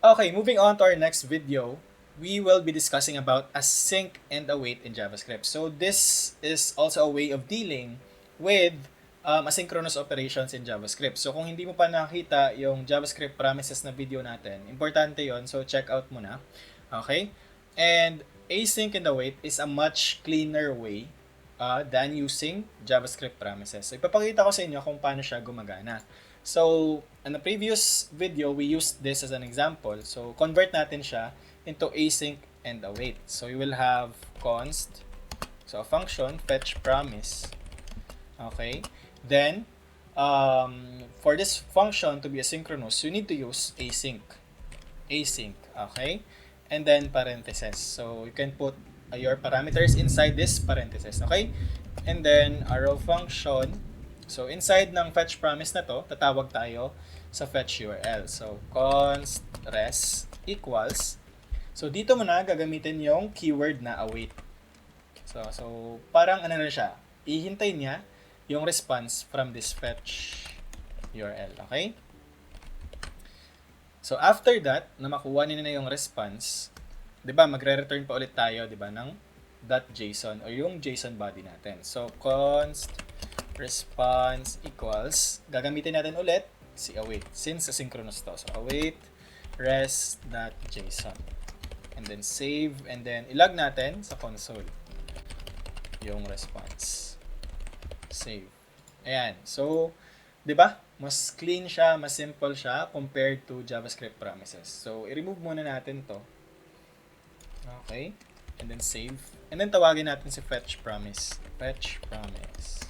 Okay, moving on to our next video, we will be discussing about async and await in JavaScript. So this is also a way of dealing with asynchronous operations in JavaScript. So kung hindi mo pa nakita yung JavaScript promises na video natin, importante yon. So check out mo na. Okay? And async and await is a much cleaner way than using JavaScript promises. So ipapakita ko sa inyo kung paano siya gumagana. So, in the previous video, we used this as an example. So, convert natin siya into async and await. So, you will have const, so a function, fetch promise. Okay. Then, for this function to be asynchronous, you need to use async. Async. Okay. And then parentheses. So, you can put your parameters inside this parentheses. Okay. And then, arrow function. So, inside ng fetch promise na to, tatawag tayo sa fetch URL. So, const res equals. So, dito mo na gagamitin yung keyword na await. So parang ano na siya, ihintay niya yung response from this fetch URL. Okay? So, after that, na makuha niya na yung response, di ba, magre-return pa ulit tayo, di ba, ng .json o yung JSON body natin. So, const response equals, gagamitin natin ulit si await since asynchronous to. So await res.json and then save and then ilog natin sa console yung response. Save. Ayan. So, 'di ba? Mas clean siya, mas simple siya compared to JavaScript promises. So, i-remove muna natin 'to. Okay? And then save. And then tawagin natin si fetch promise. Fetch promise.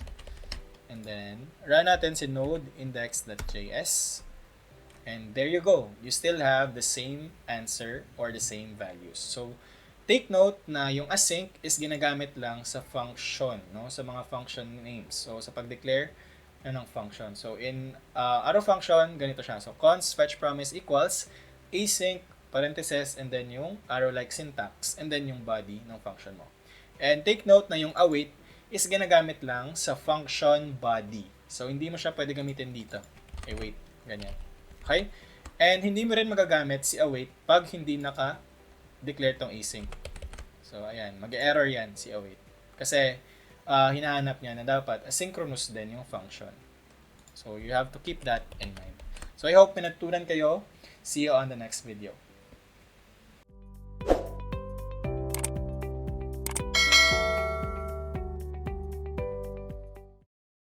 And then, run natin si node index.js. And there you go. You still have the same answer or the same values. So, take note na yung async is ginagamit lang sa function, no? Sa mga function names. So, sa pag-declare ng function. So, in arrow function, ganito siya. So, const fetch promise equals async, parentheses, and then yung arrow-like syntax, and then yung body ng function mo. And take note na yung await is ginagamit lang sa function body. So, hindi mo siya pwede gamitin dito. Await. Ganyan. Okay? And hindi mo rin magagamit si await pag hindi naka-declare tong async. So, ayan. Mag-error yan si await. Kasi, hinahanap niya na dapat asynchronous din yung function. So, you have to keep that in mind. So, I hope pinatutunan kayo. See you on the next video.